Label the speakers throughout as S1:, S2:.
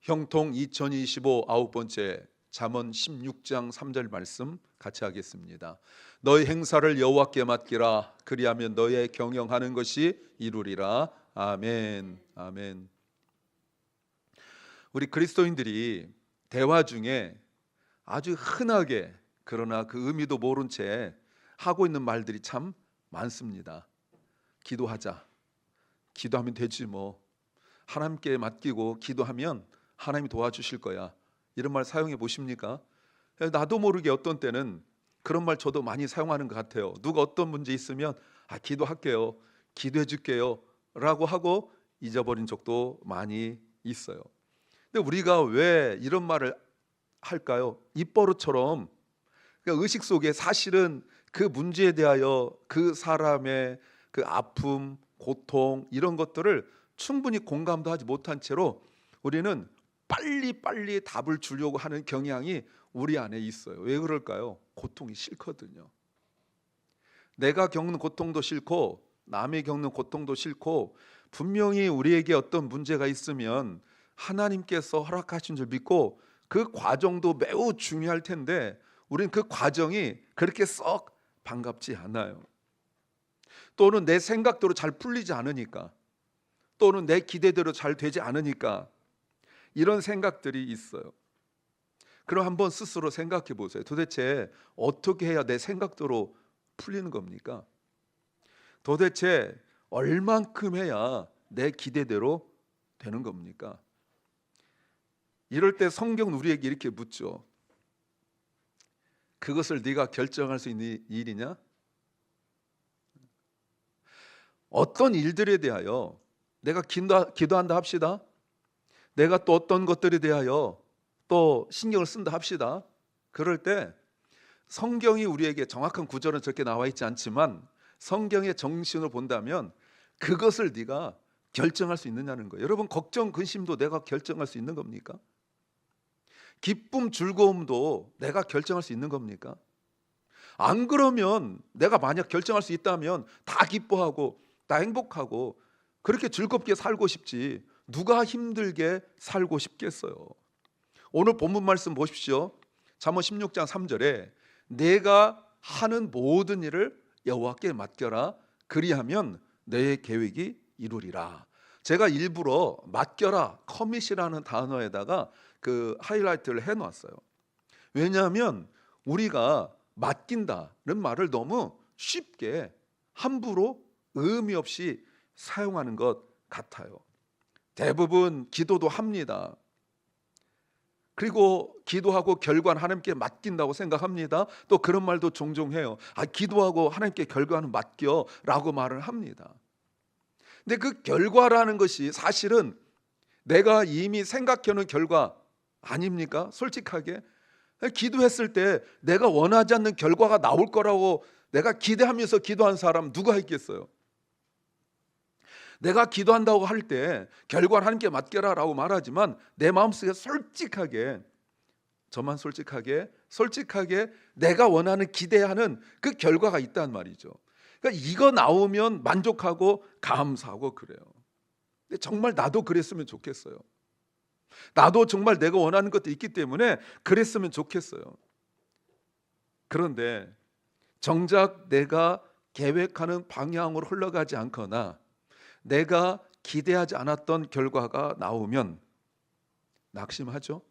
S1: 형통 2025 아홉번째 잠언 16장 3절 말씀 같이 하겠습니다. 너희 행사를 여호와께 맡기라. 그리하면 너의 경영하는 것이 이루리라. 아멘. 아멘. 우리 그리스도인들이 대화 중에 아주 흔하게, 그러나 그 의미도 모른 채 하고 있는 말들이 참 많습니다. 기도하자. 기도하면 되지 뭐. 하나님께 맡기고 기도하면 하나님이 도와주실 거야. 이런 말 사용해 보십니까? 나도 모르게 어떤 때는 그런 말 저도 많이 사용하는 것 같아요. 누가 어떤 문제 있으면 기도할게요, 기도해 줄게요 라고 하고 잊어버린 적도 많이 있어요. 근데 우리가 왜 이런 말을 할까요? 입버릇처럼. 그러니까 의식 속에 사실은 그 문제에 대하여 그 사람의 그 아픔, 고통 이런 것들을 충분히 공감도 하지 못한 채로 우리는 빨리 답을 주려고 하는 경향이 우리 안에 있어요. 왜 그럴까요? 고통이 싫거든요. 내가 겪는 고통도 싫고 남이 겪는 고통도 싫고, 분명히 우리에게 어떤 문제가 있으면 하나님께서 허락하신 줄 믿고 그 과정도 매우 중요할 텐데 우리는 그 과정이 그렇게 썩 반갑지 않아요. 또는 내 생각대로 잘 풀리지 않으니까, 또는 내 기대대로 잘 되지 않으니까 이런 생각들이 있어요. 그럼 한번 스스로 생각해 보세요. 도대체 어떻게 해야 내 생각대로 풀리는 겁니까? 도대체 얼만큼 해야 내 기대대로 되는 겁니까? 이럴 때 성경은 우리에게 이렇게 묻죠. 그것을 네가 결정할 수 있는 일이냐? 어떤 일들에 대하여 내가 기도한다 합시다. 내가 또 어떤 것들에 대하여 또 신경을 쓴다 합시다. 그럴 때 성경이 우리에게 정확한 구절은 저렇게 나와 있지 않지만 성경의 정신으로 본다면 그것을 네가 결정할 수 있느냐는 거예요. 여러분, 걱정, 근심도 내가 결정할 수 있는 겁니까? 기쁨, 즐거움도 내가 결정할 수 있는 겁니까? 안 그러면, 내가 만약 결정할 수 있다면 다 기뻐하고 다 행복하고 그렇게 즐겁게 살고 싶지 누가 힘들게 살고 싶겠어요? 오늘 본문 말씀 보십시오. 잠언 16장 3절에 내가 하는 모든 일을 여호와께 맡겨라. 그리하면 내 계획이 이루리라. 제가 일부러 맡겨라, 커밋이라는 단어에다가 그 하이라이트를 해놨어요. 왜냐하면 우리가 맡긴다는 말을 너무 쉽게 함부로 의미 없이 사용하는 것 같아요. 대부분 기도도 합니다. 그리고 기도하고 결과는 하나님께 맡긴다고 생각합니다. 또 그런 말도 종종 해요. 기도하고 하나님께 결과는 맡겨라고 말을 합니다. 근데 그 결과라는 것이 사실은 내가 이미 생각해놓은 결과 아닙니까? 솔직하게 기도했을 때 내가 원하지 않는 결과가 나올 거라고 내가 기대하면서 기도한 사람 누가 있겠어요? 내가 기도한다고 할 때 결과는 하나님께 맡겨라 라고 말하지만 내 마음속에 솔직하게, 저만 솔직하게 내가 원하는, 기대하는 그 결과가 있단 말이죠. 그러니까 이거 나오면 만족하고 감사하고 그래요. 근데 정말 나도 그랬으면 좋겠어요. 나도 정말 내가 원하는 것도 있기 때문에 그랬으면 좋겠어요. 그런데 정작 내가 계획하는 방향으로 흘러가지 않거나 내가 기대하지 않았던 결과가 나오면 낙심하죠.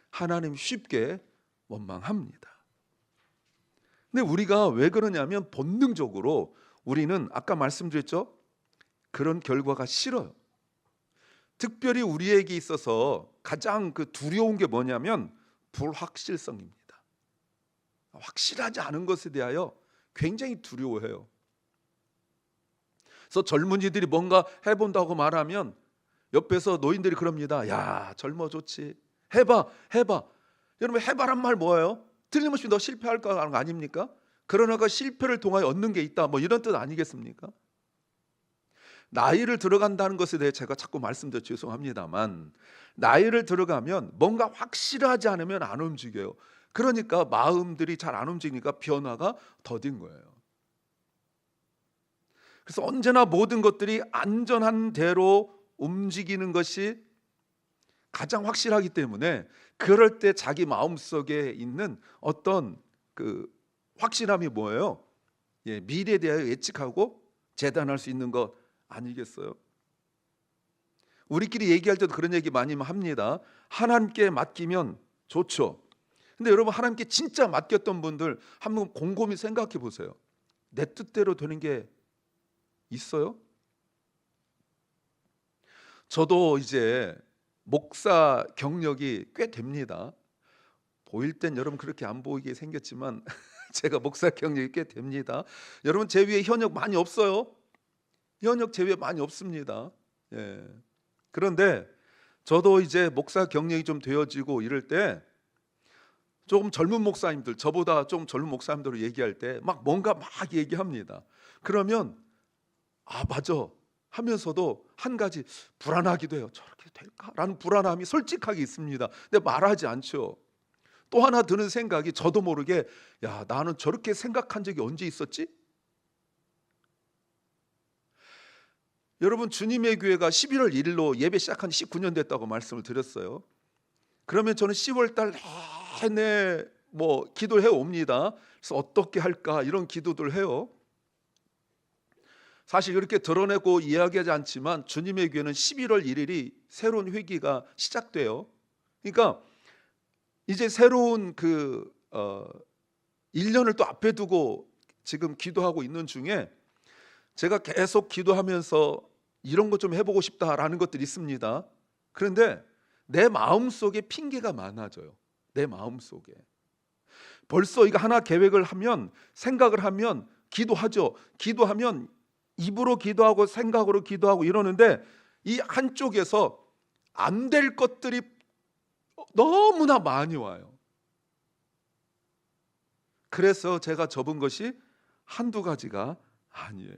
S1: 하나님 쉽게 원망합니다. 근데 우리가 왜 그러냐면 본능적으로 우리는 아까 말씀드렸죠. 그런 결과가 싫어요. 특별히 우리에게 있어서 가장 그 두려운 게 뭐냐면 불확실성입니다. 확실하지 않은 것에 대하여 굉장히 두려워해요. 그래서 젊은이들이 뭔가 해본다고 말하면 옆에서 노인들이 그럽니다. 야, 젊어 좋지. 해봐. 여러분, 해봐란 말 뭐예요? 틀림없이 너 실패할 거 아닙니까? 그러나 그 실패를 통하여 얻는 게 있다, 뭐 이런 뜻 아니겠습니까? 나이를 들어간다는 것에 대해 제가 자꾸 말씀드려 죄송합니다만, 나이를 들어가면 뭔가 확실하지 않으면 안 움직여요. 그러니까 마음들이 잘 안 움직이니까 변화가 더딘 거예요. 그래서 언제나 모든 것들이 안전한 대로 움직이는 것이 가장 확실하기 때문에 그럴 때 자기 마음속에 있는 어떤 그 확실함이 뭐예요? 예, 미래에 대하여 예측하고 재단할 수 있는 것 아니겠어요? 우리끼리 얘기할 때도 그런 얘기 많이 합니다. 하나님께 맡기면 좋죠. 근데 여러분, 하나님께 진짜 맡겼던 분들 한번 곰곰이 생각해 보세요. 내 뜻대로 되는 게 있어요? 저도 이제 목사 경력이 꽤 됩니다. 보일 땐 여러분 그렇게 안 보이게 생겼지만 제가 목사 경력이 꽤 됩니다. 여러분, 제 위에 현역 많이 없어요. 현역 제 위에 많이 없습니다. 예. 그런데 저도 이제 목사 경력이 좀 되어지고 이럴 때 조금 젊은 목사님들, 저보다 좀 젊은 목사님들 얘기할 때 막 뭔가 막 얘기합니다. 그러면 맞아 하면서도 한 가지 불안하기도 해요. 저렇게 될까라는 불안함이 솔직하게 있습니다. 근데 말하지 않죠. 또 하나 드는 생각이 저도 모르게, 야, 나는 저렇게 생각한 적이 언제 있었지? 여러분, 주님의 교회가 11월 1일로 예배 시작한 지 19년 됐다고 말씀을 드렸어요. 그러면 저는 10월 달 내내 기도를 해 옵니다. 그래서 어떻게 할까 이런 기도들 해요. 사실 이렇게 드러내고 이야기하지 않지만 주님의 교회는 11월 1일이 새로운 회기가 시작돼요. 그러니까 이제 새로운 1년을 또 앞에 두고 지금 기도하고 있는 중에 제가 계속 기도하면서 이런 것 좀 해보고 싶다라는 것들이 있습니다. 그런데 내 마음속에 핑계가 많아져요. 내 마음속에 벌써 이거 하나 계획을 하면, 생각을 하면 기도하죠. 기도하면 입으로 기도하고 생각으로 기도하고 이러는데 이 한쪽에서 안 될 것들이 너무나 많이 와요. 그래서 제가 접은 것이 한두 가지가 아니에요.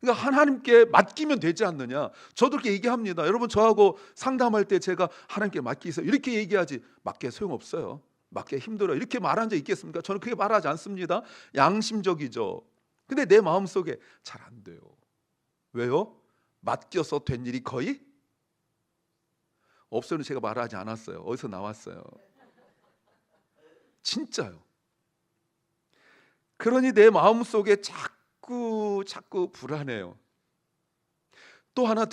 S1: 그러니까 하나님께 맡기면 되지 않느냐. 저도 그렇게 얘기합니다. 여러분, 저하고 상담할 때 제가 하나님께 맡기세요 이렇게 얘기하지, 맡겨 소용없어요, 맡기 힘들어요 이렇게 말한 적 있겠습니까? 저는 그렇게 말하지 않습니다. 양심적이죠. 근데 내 마음속에 잘 안 돼요. 왜요? 맡겨서 된 일이 거의 없어요. 제가 말하지 않았어요. 어디서 나왔어요? 진짜요. 그러니 내 마음속에 자꾸 불안해요. 또 하나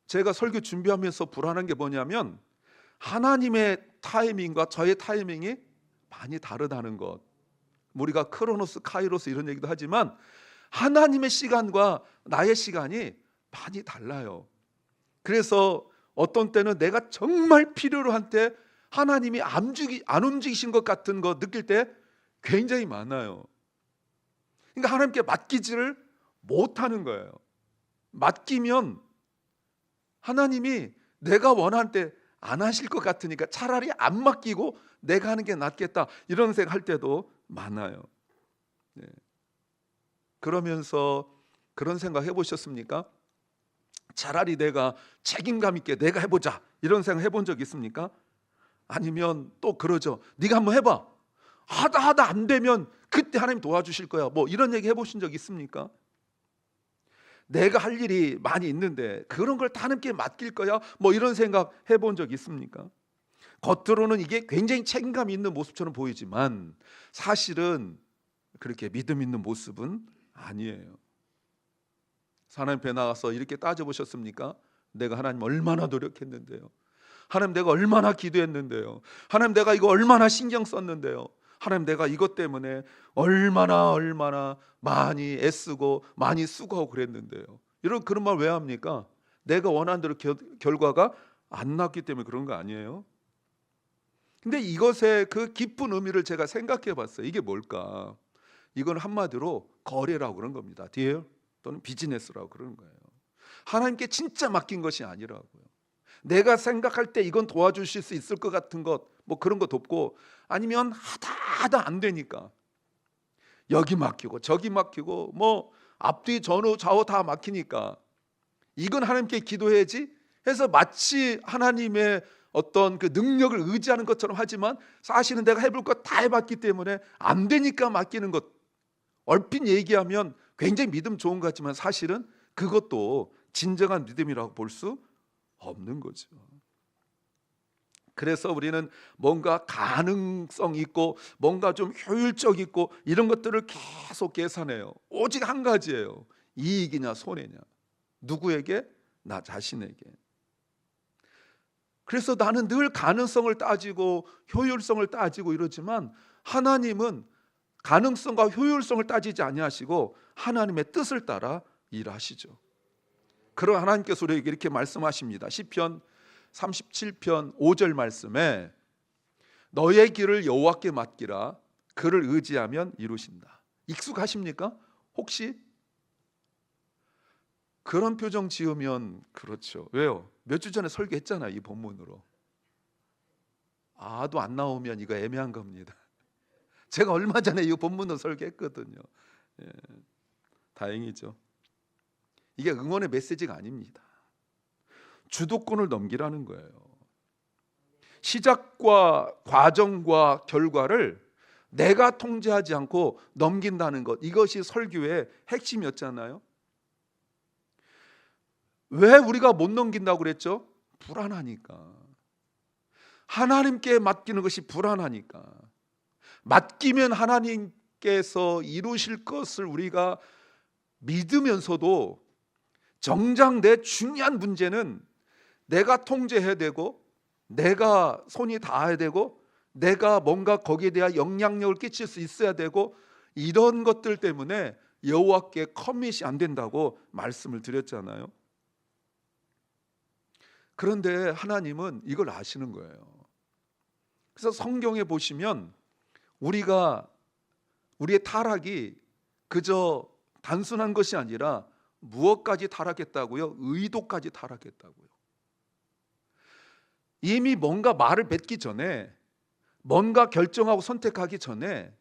S1: 제가 설교 준비하면서 불안한 게 뭐냐면 하나님의 타이밍과 저의 타이밍이 많이 다르다는 것. 우리가 크로노스, 카이로스 이런 얘기도 하지만 하나님의 시간과 나의 시간이 많이 달라요. 그래서 어떤 때는 내가 정말 필요로 한 때 하나님이 안 움직이신 것 같은 거 느낄 때 굉장히 많아요. 그러니까 하나님께 맡기지를 못하는 거예요. 맡기면 하나님이 내가 원하는 때 안 하실 것 같으니까 차라리 안 맡기고 내가 하는 게 낫겠다 이런 생각할 때도 많아요. 네. 그러면서 그런 생각 해보셨습니까? 차라리 내가 책임감 있게 내가 해보자 이런 생각 해본 적 있습니까? 아니면 또 그러죠. 네가 한번 해봐. 하다 안 되면 그때 하나님 도와주실 거야. 이런 얘기 해보신 적 있습니까? 내가 할 일이 많이 있는데 그런 걸 다 하나님께 맡길 거야. 이런 생각 해본 적 있습니까? 겉으로는 이게 굉장히 책임감 있는 모습처럼 보이지만 사실은 그렇게 믿음 있는 모습은 아니에요. 하나님 앞에 나가서 이렇게 따져보셨습니까? 내가 하나님 얼마나 노력했는데요. 하나님 내가 얼마나 기도했는데요. 하나님 내가 이거 얼마나 신경 썼는데요. 하나님 내가 이것 때문에 얼마나 많이 애쓰고 많이 수고하고 그랬는데요. 그런 말 왜 합니까? 내가 원하는 대로 결과가 안 났기 때문에 그런 거 아니에요? 근데 이것의 그 깊은 의미를 제가 생각해 봤어요. 이게 뭘까? 이건 한마디로 거래라고 그런 겁니다. 딜 또는 비즈니스라고 그러는 거예요. 하나님께 진짜 맡긴 것이 아니라고요. 내가 생각할 때 이건 도와주실 수 있을 것 같은 것, 그런 것 돕고, 아니면 하다 안 되니까 여기 맡기고 저기 맡기고 앞뒤 전후 좌우 다 막히니까 이건 하나님께 기도해야지 해서 마치 하나님의 어떤 그 능력을 의지하는 것처럼 하지만 사실은 내가 해볼 것 다 해봤기 때문에 안 되니까 맡기는 것. 얼핏 얘기하면 굉장히 믿음 좋은 것 같지만 사실은 그것도 진정한 믿음이라고 볼 수 없는 거죠. 그래서 우리는 뭔가 가능성 있고 뭔가 좀 효율적 있고 이런 것들을 계속 계산해요. 오직 한 가지예요. 이익이냐 손해냐. 누구에게? 나 자신에게. 그래서 나는 늘 가능성을 따지고 효율성을 따지고 이러지만 하나님은 가능성과 효율성을 따지지 아니하시고 하나님의 뜻을 따라 일하시죠. 그런 하나님께서 우리에게 이렇게 말씀하십니다. 시편 37편 5절 말씀에 너의 길을 여호와께 맡기라. 그를 의지하면 이루신다. 익숙하십니까? 혹시? 그런 표정 지으면 그렇죠. 왜요? 몇 주 전에 설교했잖아요. 이 본문으로. 아도 안 나오면 이거 애매한 겁니다. 제가 얼마 전에 이 본문으로 설교했거든요. 예, 다행이죠. 이게 응원의 메시지가 아닙니다. 주도권을 넘기라는 거예요. 시작과 과정과 결과를 내가 통제하지 않고 넘긴다는 것, 이것이 설교의 핵심이었잖아요. 왜 우리가 못 넘긴다고 그랬죠? 불안하니까. 하나님께 맡기는 것이 불안하니까. 맡기면 하나님께서 이루실 것을 우리가 믿으면서도 정작 내 중요한 문제는 내가 통제해야 되고 내가 손이 닿아야 되고 내가 뭔가 거기에 대한 영향력을 끼칠 수 있어야 되고 이런 것들 때문에 여호와께 커밋이 안 된다고 말씀을 드렸잖아요. 그런데 하나님은 이걸 아시는 거예요. 그래서 성경에 보시면 우리의 타락이 그저 단순한 것이 아니라 무엇까지 타락했다고요? 의도까지 타락했다고요. 이미 뭔가 말을 뱉기 전에 뭔가 결정하고 선택하기 전에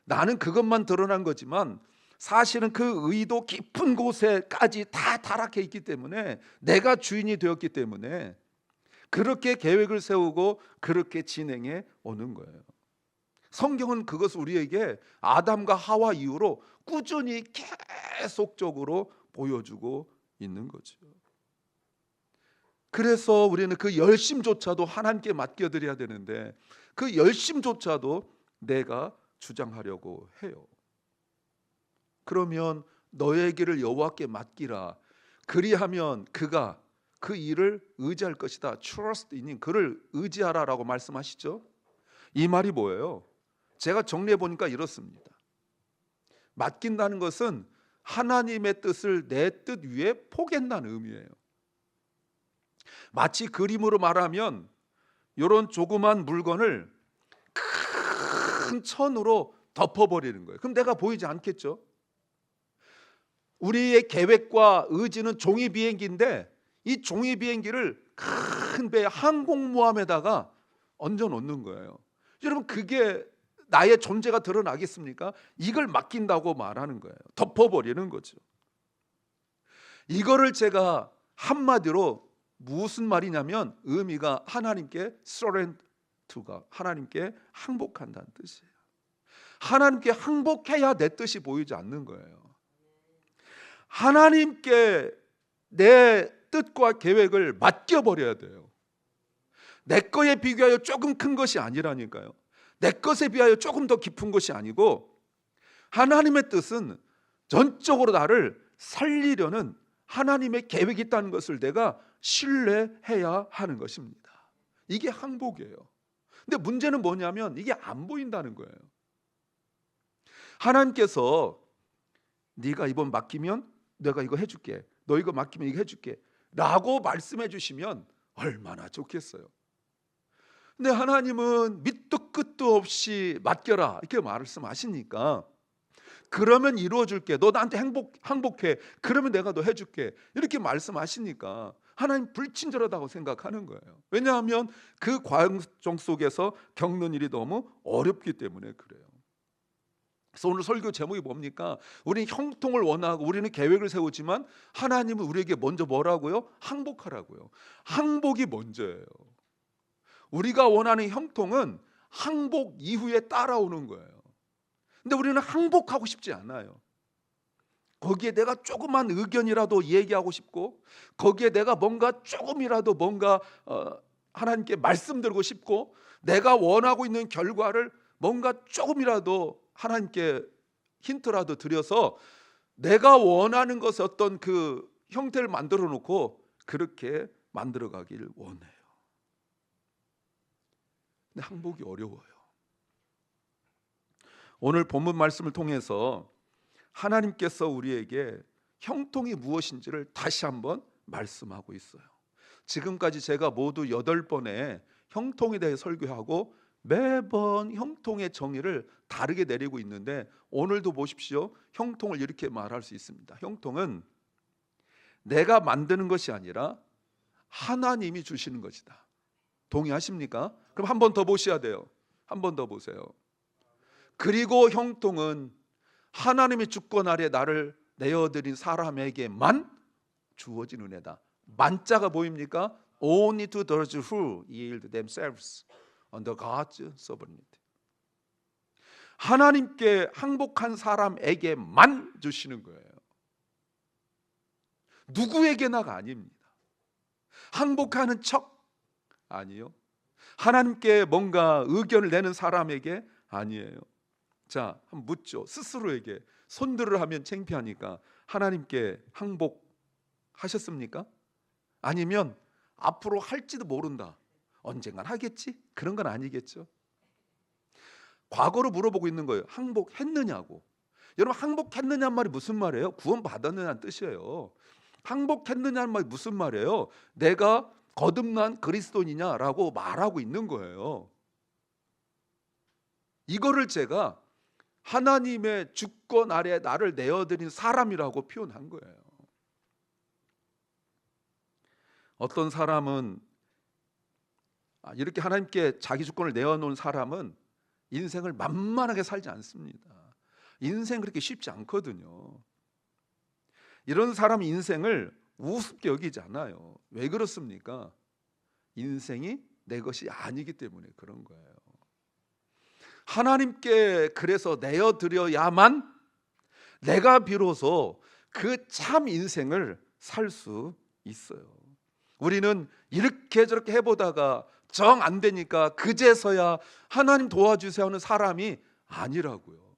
S1: 나는 그것만 드러난 거지만 사실은 그 의도 깊은 곳에까지 다 타락해 있기 때문에 내가 주인이 되었기 때문에 그렇게 계획을 세우고 그렇게 진행해 오는 거예요. 성경은 그것을 우리에게 아담과 하와 이후로 꾸준히 계속적으로 보여주고 있는 거죠. 그래서 우리는 그 열심조차도 하나님께 맡겨드려야 되는데 그 열심조차도 내가 주장하려고 해요. 그러면 너의 길을 여호와께 맡기라. 그리하면 그가 그 일을 의지할 것이다. Trust in him. 그를 의지하라라고 말씀하시죠. 이 말이 뭐예요? 제가 정리해 보니까 이렇습니다. 맡긴다는 것은 하나님의 뜻을 내 뜻 위에 포기한다는 의미예요. 마치 그림으로 말하면 이런 조그만 물건을 큰 천으로 덮어버리는 거예요. 그럼 내가 보이지 않겠죠? 우리의 계획과 의지는 종이 비행기인데 이 종이 비행기를 큰 배 항공모함에다가 얹어 놓는 거예요. 여러분 그게 나의 존재가 드러나겠습니까? 이걸 맡긴다고 말하는 거예요. 덮어버리는 거죠. 이거를 제가 한마디로 무슨 말이냐면 의미가 하나님께 surrender to가 하나님께 항복한다는 뜻이에요. 하나님께 항복해야 내 뜻이 보이지 않는 거예요. 하나님께 내 뜻과 계획을 맡겨버려야 돼요. 내 거에 비교하여 조금 큰 것이 아니라니까요. 내 것에 비하여 조금 더 깊은 것이 아니고 하나님의 뜻은 전적으로 나를 살리려는 하나님의 계획이 있다는 것을 내가 신뢰해야 하는 것입니다. 이게 항복이에요. 근데 문제는 뭐냐면 이게 안 보인다는 거예요. 하나님께서 네가 이번 맡기면 내가 이거 해줄게, 너 이거 맡기면 이거 해줄게 라고 말씀해 주시면 얼마나 좋겠어요. 근데 하나님은 밑도 끝도 없이 맡겨라 이렇게 말씀하시니까 그러면 이루어줄게, 너 나한테 항복해, 그러면 내가 너 해줄게 이렇게 말씀하시니까 하나님 불친절하다고 생각하는 거예요. 왜냐하면 그 과정 속에서 겪는 일이 너무 어렵기 때문에 그래요. 그래서 오늘 설교 제목이 뭡니까? 우리는 형통을 원하고 우리는 계획을 세우지만 하나님은 우리에게 먼저 뭐라고요? 항복하라고요. 항복이 먼저예요. 우리가 원하는 형통은 항복 이후에 따라오는 거예요. 근데 우리는 항복하고 싶지 않아요. 거기에 내가 조그만 의견이라도 얘기하고 싶고 거기에 내가 뭔가 조금이라도 뭔가 하나님께 말씀드리고 싶고 내가 원하고 있는 결과를 뭔가 조금이라도 하나님께 힌트라도 드려서 내가 원하는 것의 어떤 그 형태를 만들어 놓고 그렇게 만들어 가길 원해요. 근데 항복이 어려워요. 오늘 본문 말씀을 통해서 하나님께서 우리에게 형통이 무엇인지를 다시 한번 말씀하고 있어요. 지금까지 제가 모두 8번의 형통에 대해 설교하고 매번 형통의 정의를 다르게 내리고 있는데 오늘도 보십시오. 형통을 이렇게 말할 수 있습니다. 형통은 내가 만드는 것이 아니라 하나님이 주시는 것이다. 동의하십니까? 그럼 한 번 더 보셔야 돼요. 한 번 더 보세요. 그리고 형통은 하나님의 주권 아래 나를 내어드린 사람에게만 주어진 은혜다. 만자가 보입니까? Only to those who yield themselves under God's sovereignty. 하나님께 항복한 사람에게만 주시는 거예요. 누구에게나가 아닙니다. 항복하는 척 아니요. 하나님께 뭔가 의견을 내는 사람에게 아니에요. 자, 한번 묻죠. 스스로에게 손들을 하면 창피하니까 하나님께 항복하셨습니까? 아니면 앞으로 할지도 모른다. 언젠간 하겠지? 그런 건 아니겠죠. 과거로 물어보고 있는 거예요. 항복했느냐고. 여러분, 항복했느냐는 말이 무슨 말이에요? 구원받았느냐는 뜻이에요. 항복했느냐는 말이 무슨 말이에요? 내가 거듭난 그리스도인이냐라고 말하고 있는 거예요. 이거를 제가 하나님의 주권 아래 나를 내어드린 사람이라고 표현한 거예요. 어떤 사람은 이렇게 하나님께 자기 주권을 내어놓은 사람은 인생을 만만하게 살지 않습니다. 인생 그렇게 쉽지 않거든요. 이런 사람 인생을 우습게 여기지 않아요. 왜 그렇습니까? 인생이 내 것이 아니기 때문에 그런 거예요. 하나님께 그래서 내어드려야만 내가 비로소 그 참 인생을 살 수 있어요. 우리는 이렇게 저렇게 해보다가 정 안 되니까 그제서야 하나님 도와주세요 하는 사람이 아니라고요.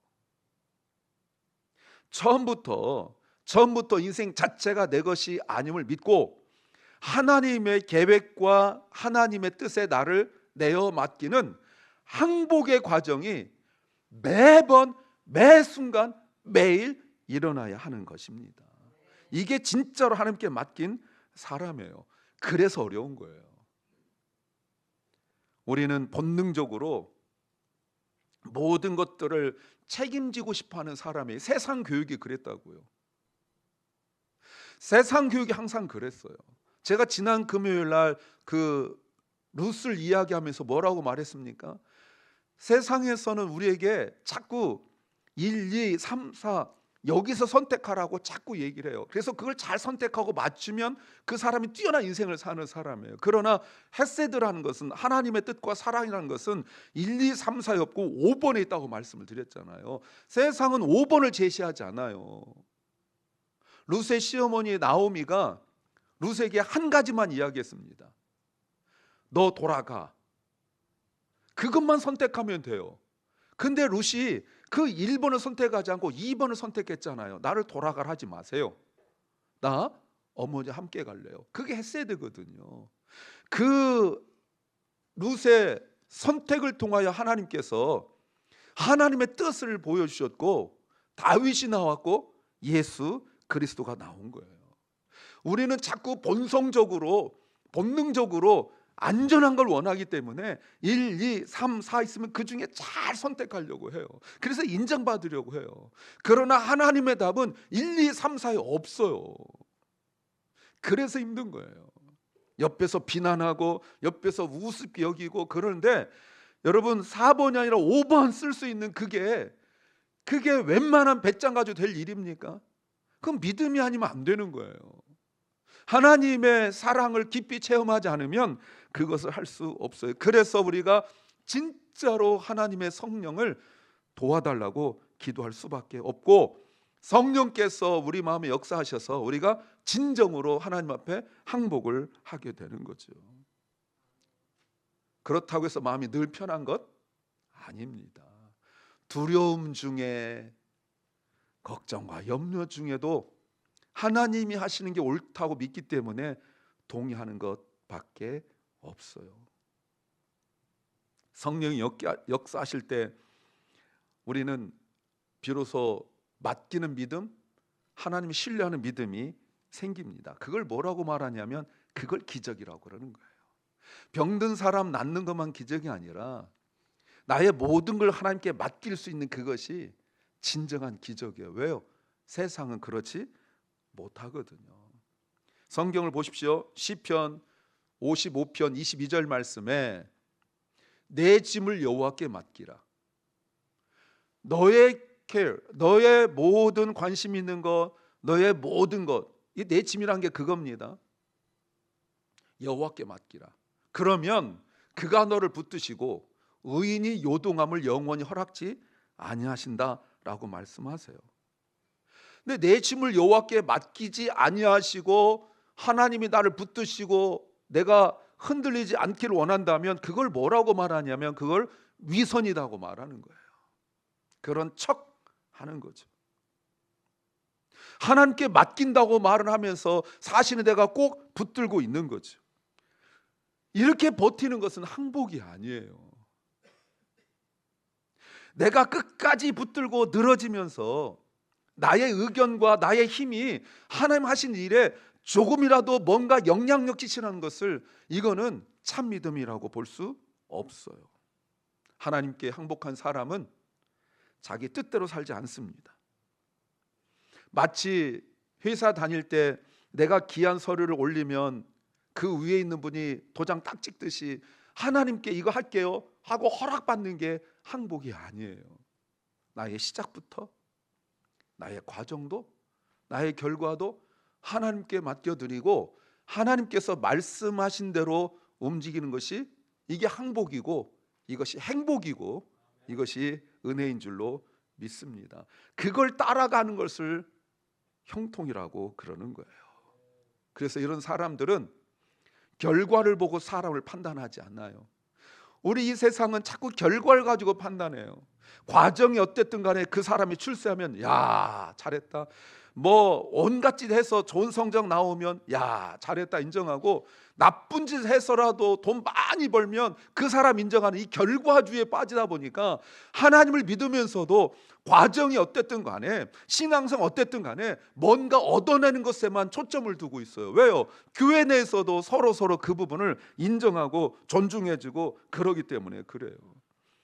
S1: 처음부터 인생 자체가 내 것이 아님을 믿고 하나님의 계획과 하나님의 뜻에 나를 내어 맡기는 항복의 과정이 매번 매 순간 매일 일어나야 하는 것입니다. 이게 진짜로 하나님께 맡긴 사람이에요. 그래서 어려운 거예요. 우리는 본능적으로 모든 것들을 책임지고 싶어하는 사람이 세상 교육이 그랬다고요. 세상 교육이 항상 그랬어요. 제가 지난 금요일 날 그 룻을 이야기하면서 뭐라고 말했습니까? 세상에서는 우리에게 자꾸 1, 2, 3, 4 여기서 선택하라고 자꾸 얘기를 해요. 그래서 그걸 잘 선택하고 맞추면 그 사람이 뛰어난 인생을 사는 사람이에요. 그러나 헤세드라는 것은 하나님의 뜻과 사랑이라는 것은 1, 2, 3, 4이 없고 5번에 있다고 말씀을 드렸잖아요. 세상은 5번을 제시하지 않아요. 룻의 시어머니 나오미가 룻에게 한 가지만 이야기했습니다. 너 돌아가. 그것만 선택하면 돼요. 근데 룻이 그 1번을 선택하지 않고 2번을 선택했잖아요. 나를 돌아가라 하지 마세요. 나 어머니 함께 갈래요. 그게 헤세드거든요. 그 룻의 선택을 통하여 하나님께서 하나님의 뜻을 보여주셨고 다윗이 나왔고 예수 그리스도가 나온 거예요. 우리는 자꾸 본성적으로 본능적으로 안전한 걸 원하기 때문에 1, 2, 3, 4 있으면 그 중에 잘 선택하려고 해요. 그래서 인정받으려고 해요. 그러나 하나님의 답은 1, 2, 3, 4에 없어요. 그래서 힘든 거예요. 옆에서 비난하고 옆에서 우습게 여기고 그러는데 여러분 4번이 아니라 5번 쓸 수 있는 그게 웬만한 배짱 가지고 될 일입니까? 그건 믿음이 아니면 안 되는 거예요. 하나님의 사랑을 깊이 체험하지 않으면 그것을 할 수 없어요. 그래서 우리가 진짜로 하나님의 성령을 도와달라고 기도할 수밖에 없고 성령께서 우리 마음에 역사하셔서 우리가 진정으로 하나님 앞에 항복을 하게 되는 거죠. 그렇다고 해서 마음이 늘 편한 것 아닙니다. 두려움 중에, 걱정과 염려 중에도 하나님이 하시는 게 옳다고 믿기 때문에 동의하는 것밖에 없어요. 성령이 역사하실 때 우리는 비로소 맡기는 믿음, 하나님을 신뢰하는 믿음이 생깁니다. 그걸 뭐라고 말하냐면 그걸 기적이라고 그러는 거예요. 병든 사람 낫는 것만 기적이 아니라 나의 모든 걸 하나님께 맡길 수 있는 그것이 진정한 기적이에요. 왜요? 세상은 그렇지 못하거든요. 성경을 보십시오. 시편 55편 22절 말씀에 내 짐을 여호와께 맡기라. 너의 care, 너의 모든 관심 있는 것, 너의 모든 것, 이 내 짐이란 게 그겁니다. 여호와께 맡기라. 그러면 그가 너를 붙드시고 의인이 요동함을 영원히 허락지 아니하신다라고 말씀하세요. 근데 내 짐을 여호와께 맡기지 아니하시고 하나님이 나를 붙드시고 내가 흔들리지 않기를 원한다면 그걸 뭐라고 말하냐면 그걸 위선이라고 말하는 거예요. 그런 척 하는 거죠. 하나님께 맡긴다고 말을 하면서 사실은 내가 꼭 붙들고 있는 거죠. 이렇게 버티는 것은 항복이 아니에요. 내가 끝까지 붙들고 늘어지면서 나의 의견과 나의 힘이 하나님 하신 일에 조금이라도 뭔가 영향력 끼치는 것을, 이거는 참 믿음이라고 볼 수 없어요. 하나님께 항복한 사람은 자기 뜻대로 살지 않습니다. 마치 회사 다닐 때 내가 기한 서류를 올리면 그 위에 있는 분이 도장 딱 찍듯이 하나님께 이거 할게요 하고 허락받는 게 항복이 아니에요. 나의 시작부터 나의 과정도 나의 결과도 하나님께 맡겨드리고 하나님께서 말씀하신 대로 움직이는 것이, 이게 항복이고 이것이 행복이고 이것이 은혜인 줄로 믿습니다. 그걸 따라가는 것을 형통이라고 그러는 거예요. 그래서 이런 사람들은 결과를 보고 사람을 판단하지 않아요. 우리 이 세상은 자꾸 결과를 가지고 판단해요. 과정이 어땠든 간에 그 사람이 출세하면 야 잘했다, 뭐 온갖 짓 해서 좋은 성적 나오면 야 잘했다 인정하고, 나쁜 짓 해서라도 돈 많이 벌면 그 사람 인정하는 이 결과주의에 빠지다 보니까 하나님을 믿으면서도 과정이 어땠든 간에 신앙성 어땠든 간에 뭔가 얻어내는 것에만 초점을 두고 있어요. 왜요? 교회 내에서도 서로 그 부분을 인정하고 존중해주고 그러기 때문에 그래요.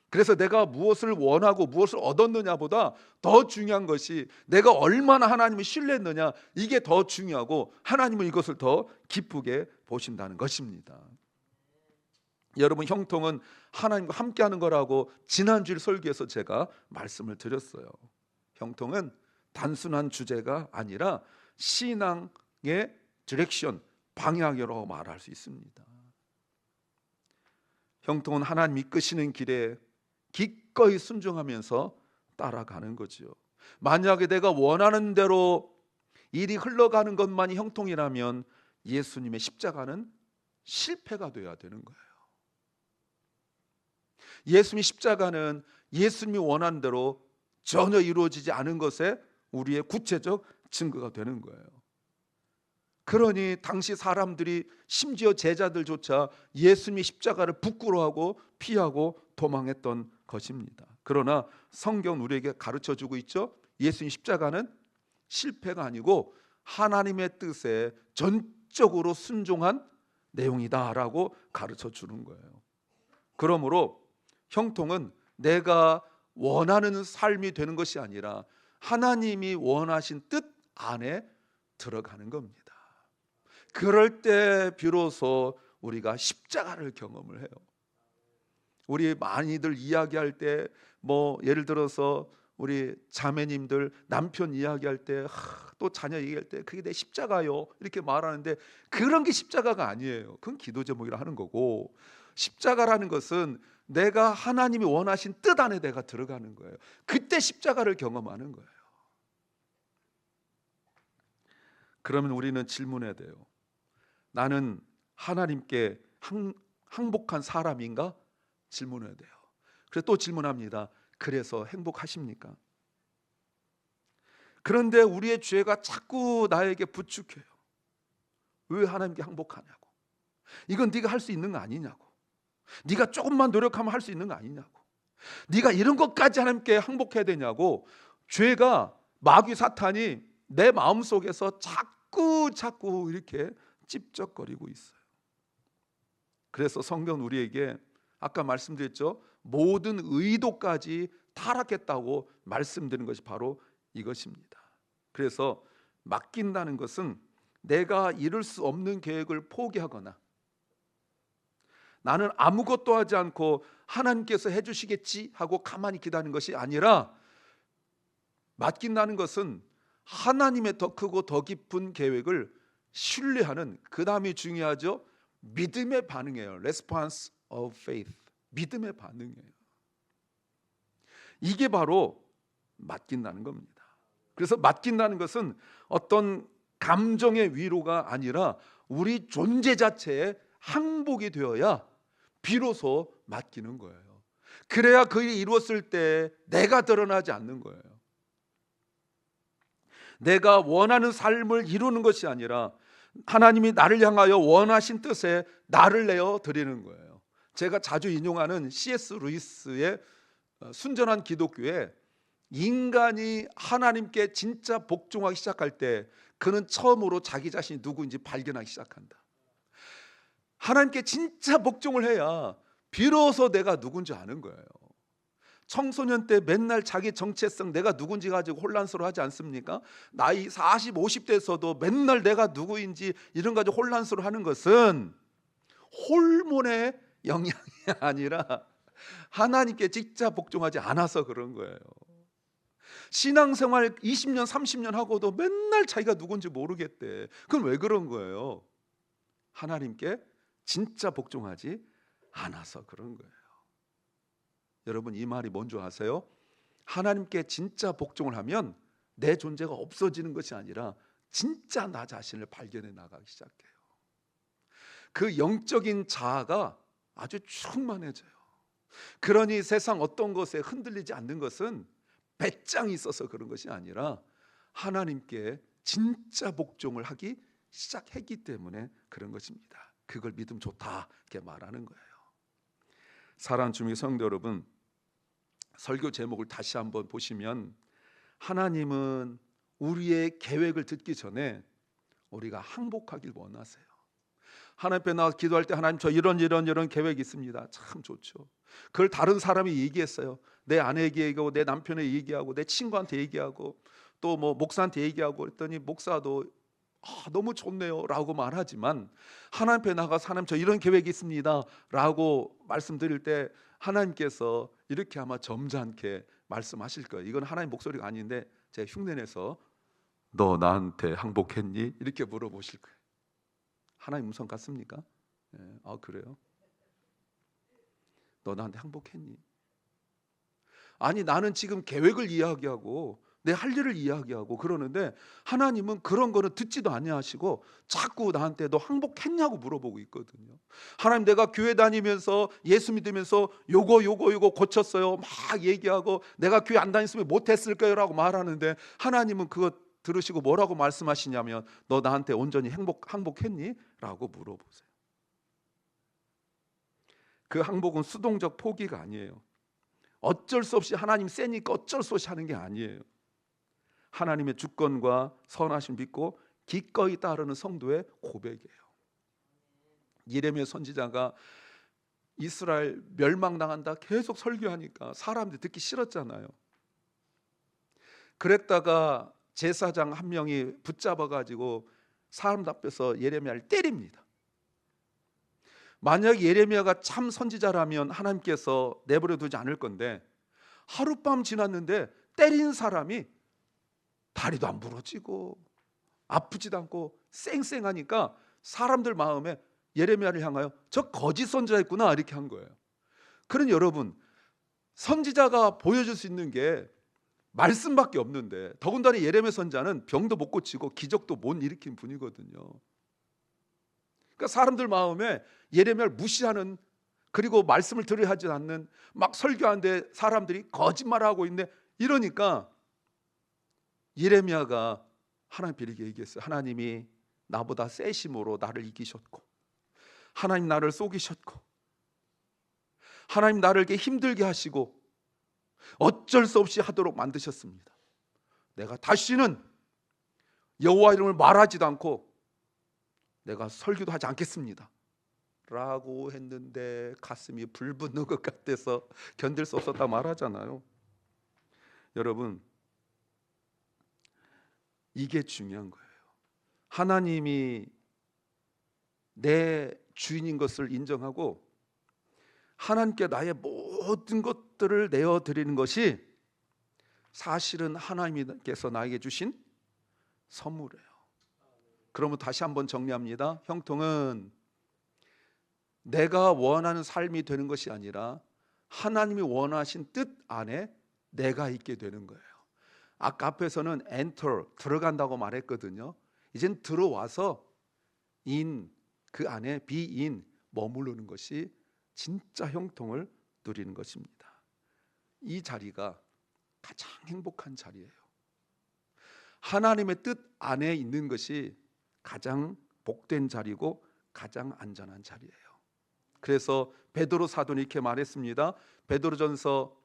S1: 그래서 내가 무엇을 원하고 무엇을 얻었느냐보다 더 중요한 것이 내가 얼마나 하나님을 신뢰했느냐, 이게 더 중요하고 하나님은 이것을 더 기쁘게 보신다는 것입니다. 여러분, 형통은 하나님과 함께하는 거라고 지난주일 설교에서 제가 말씀을 드렸어요. 형통은 단순한 주제가 아니라 신앙의 디렉션, 방향이라고 말할 수 있습니다. 형통은 하나님 이끄시는 길에 기꺼이 순종하면서 따라가는 거죠. 만약에 내가 원하는 대로 일이 흘러가는 것만이 형통이라면 예수님의 십자가는 실패가 되어야 되는 거예요. 예수님의 십자가는 예수님이 원하는 대로 전혀 이루어지지 않은 것에 우리의 구체적 증거가 되는 거예요. 그러니 당시 사람들이, 심지어 제자들조차 예수님의 십자가를 부끄러워하고 피하고 도망했던 것입니다. 그러나 성경은 우리에게 가르쳐주고 있죠. 예수님 십자가는 실패가 아니고 하나님의 뜻에 전적으로 순종한 내용이다라고 가르쳐주는 거예요. 그러므로 형통은 내가 원하는 삶이 되는 것이 아니라 하나님이 원하신 뜻 안에 들어가는 겁니다. 그럴 때 비로소 우리가 십자가를 경험을 해요. 우리 많이들 이야기할 때, 뭐 예를 들어서 우리 자매님들 남편 이야기할 때, 또 자녀 얘기할 때 그게 내 십자가요 이렇게 말하는데, 그런 게 십자가가 아니에요. 그건 기도 제목이라 하는 거고, 십자가라는 것은 내가 하나님이 원하신 뜻 안에 내가 들어가는 거예요. 그때 십자가를 경험하는 거예요. 그러면 우리는 질문해야 돼요. 나는 하나님께 행복한 사람인가 질문해야 돼요. 그래서 또 질문합니다. 그래서 행복하십니까? 그런데 우리의 죄가 자꾸 나에게 부축해요. 왜 하나님께 행복하냐고. 이건 네가 할 수 있는 거 아니냐고. 네가 조금만 노력하면 할 수 있는 거 아니냐고. 네가 이런 것까지 하나님께 행복해야 되냐고. 죄가, 마귀 사탄이 내 마음속에서 자꾸 이렇게 찝쩍거리고 있어요. 그래서 성경은 우리에게 아까 말씀드렸죠. 모든 의도까지 타락했다고 말씀드린 것이 바로 이것입니다. 그래서 맡긴다는 것은 내가 이룰 수 없는 계획을 포기하거나 나는 아무것도 하지 않고 하나님께서 해주시겠지 하고 가만히 기다리는 것이 아니라, 맡긴다는 것은 하나님의 더 크고 더 깊은 계획을 신뢰하는, 그 다음이 중요하죠. 믿음의 반응이에요. Response of faith. 믿음의 반응이에요. 이게 바로 맡긴다는 겁니다. 그래서 맡긴다는 것은 어떤 감정의 위로가 아니라 우리 존재 자체의 항복이 되어야 비로소 맡기는 거예요. 그래야 그 일이 이루었을 때 내가 드러나지 않는 거예요. 내가 원하는 삶을 이루는 것이 아니라 하나님이 나를 향하여 원하신 뜻에 나를 내어 드리는 거예요. 제가 자주 인용하는 C.S. 루이스의 순전한 기독교에, 인간이 하나님께 진짜 복종하기 시작할 때 그는 처음으로 자기 자신이 누구인지 발견하기 시작한다. 하나님께 진짜 복종을 해야 비로소 내가 누군지 아는 거예요. 청소년 때 맨날 자기 정체성, 내가 누군지 가지고 혼란스러워하지 않습니까? 나이 40, 50대에서도 맨날 내가 누구인지 이런 가지고 혼란스러워하는 것은 호르몬의 영향이 아니라 하나님께 진짜 복종하지 않아서 그런 거예요. 신앙생활 20년, 30년 하고도 맨날 자기가 누군지 모르겠대. 그건 왜 그런 거예요? 하나님께 진짜 복종하지 않아서 그런 거예요. 여러분, 이 말이 뭔지 아세요? 하나님께 진짜 복종을 하면 내 존재가 없어지는 것이 아니라 진짜 나 자신을 발견해 나가기 시작해요. 그 영적인 자아가 아주 충만해져요. 그러니 세상 어떤 것에 흔들리지 않는 것은 배짱이 있어서 그런 것이 아니라 하나님께 진짜 복종을 하기 시작했기 때문에 그런 것입니다. 그걸 믿음 좋다 이렇게 말하는 거예요. 사랑하는 주님의 성도 여러분, 설교 제목을 다시 한번 보시면 하나님은 우리의 계획을 듣기 전에 우리가 항복하길 원하세요. 하나님 앞에 나와서 기도할 때, 하나님 저 이런 계획이 있습니다. 참 좋죠. 그걸 다른 사람이 얘기했어요. 내 아내에게 얘기하고 내 남편에게 얘기하고 내 친구한테 얘기하고 또 뭐 목사한테 얘기하고 그랬더니 목사도 너무 좋네요 라고 말하지만, 하나님 앞에 나가서 하나님 저 이런 계획이 있습니다 라고 말씀드릴 때 하나님께서 이렇게 아마 점잖게 말씀하실 거예요. 이건 하나님 목소리가 아닌데 제가 흉내내서 너 나한테 항복했니? 이렇게 물어보실 거예요. 하나님 음성 같습니까? 네. 그래요? 너 나한테 항복했니? 아니, 나는 지금 계획을 이야기하고 내 할 일을 이야기하고 그러는데 하나님은 그런 거는 듣지도 아니하시고 자꾸 나한테 너 항복했냐고 물어보고 있거든요. 하나님, 내가 교회 다니면서 예수 믿으면서 요거 고쳤어요 막 얘기하고, 내가 교회 안 다녔으면 못했을 거예요 라고 말하는데 하나님은 그거 들으시고 뭐라고 말씀하시냐면 너 나한테 온전히 항복했니? 라고 물어보세요. 그 항복은 수동적 포기가 아니에요. 어쩔 수 없이 하나님 세니까 어쩔 수 없이 하는 게 아니에요. 하나님의 주권과 선하심 믿고 기꺼이 따르는 성도의 고백이에요. 예레미야 선지자가 이스라엘 멸망당한다 계속 설교하니까 사람들이 듣기 싫었잖아요. 그랬다가 제사장 한 명이 붙잡아가지고 사람들 앞에서 예레미야를 때립니다. 만약 예레미야가 참 선지자라면 하나님께서 내버려 두지 않을 건데, 하룻밤 지났는데 때린 사람이 다리도 안 부러지고 아프지도 않고 쌩쌩하니까 사람들 마음에 예레미야를 향하여 저 거짓 선지자였구나 이렇게 한 거예요. 그러니 여러분, 선지자가 보여줄 수 있는 게 말씀밖에 없는데, 더군다나 예레미야 선지자는 병도 못 고치고 기적도 못 일으킨 분이거든요. 그러니까 사람들 마음에 예레미야를 무시하는, 그리고 말씀을 들으려 하지 않는, 막 설교하는데 사람들이 거짓말하고 있네. 이러니까 예레미야가 하나님께 얘기했어요. 하나님이 나보다 세심으로 나를 이기셨고, 하나님 나를 속이셨고, 하나님 나를 이렇게 힘들게 하시고 어쩔 수 없이 하도록 만드셨습니다. 내가 다시는 여호와 이름을 말하지도 않고 내가 설교도 하지 않겠습니다 라고 했는데 가슴이 불붙는 것 같아서 견딜 수 없었다 말하잖아요. 여러분, 이게 중요한 거예요. 하나님이 내 주인인 것을 인정하고 하나님께 나의 모든 것들을 내어드리는 것이 사실은 하나님께서 나에게 주신 선물이에요. 그러면 다시 한번 정리합니다. 형통은 내가 원하는 삶이 되는 것이 아니라 하나님이 원하신 뜻 안에 내가 있게 되는 거예요. 아까 앞에서는 enter, 들어간다고 말했거든요. 이젠 들어와서 in, 그 안에 be in, 머무르는 것이 진짜 형통을 누리는 것입니다. 이 자리가 가장 행복한 자리예요. 하나님의 뜻 안에 있는 것이 가장 복된 자리고 가장 안전한 자리예요. 그래서 베드로 사도는 이렇게 말했습니다. 베드로전서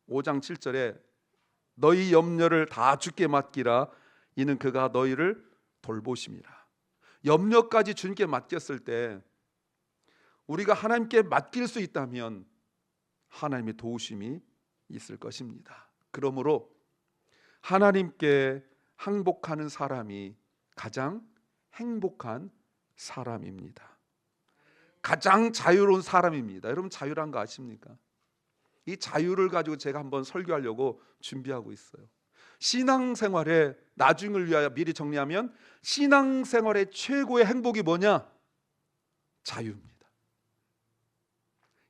S1: 5장 7절에 너희 염려를 다 주께 맡기라 이는 그가 너희를 돌보심이라. 염려까지 주님께 맡겼을 때 우리가 하나님께 맡길 수 있다면 하나님의 도우심이 있을 것입니다. 그러므로 하나님께 항복하는 사람이 가장 행복한 사람입니다. 가장 자유로운 사람입니다. 여러분, 자유란 거 아십니까? 이 자유를 가지고 제가 한번 설교하려고 준비하고 있어요. 신앙생활의 나중을 위하여 미리 정리하면 신앙생활의 최고의 행복이 뭐냐? 자유입니다.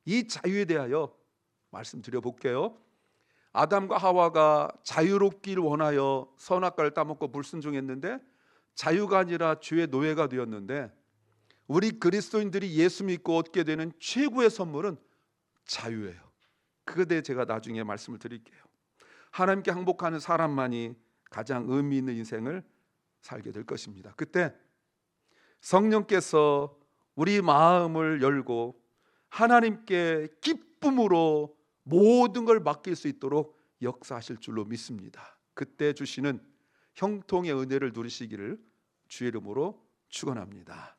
S1: 이 자유에 대하여 말씀드려 볼게요. 아담과 하와가 자유롭기를 원하여 선악과를 따먹고 불순종했는데 자유가 아니라 죄의 노예가 되었는데, 우리 그리스도인들이 예수 믿고 얻게 되는 최고의 선물은 자유예요. 그거에 대해 제가 나중에 말씀을 드릴게요. 하나님께 항복하는 사람만이 가장 의미 있는 인생을 살게 될 것입니다. 그때 성령께서 우리 마음을 열고 하나님께 기쁨으로 모든 걸 맡길 수 있도록 역사하실 줄로 믿습니다. 그때 주시는 형통의 은혜를 누리시기를 주의 이름으로 축원합니다.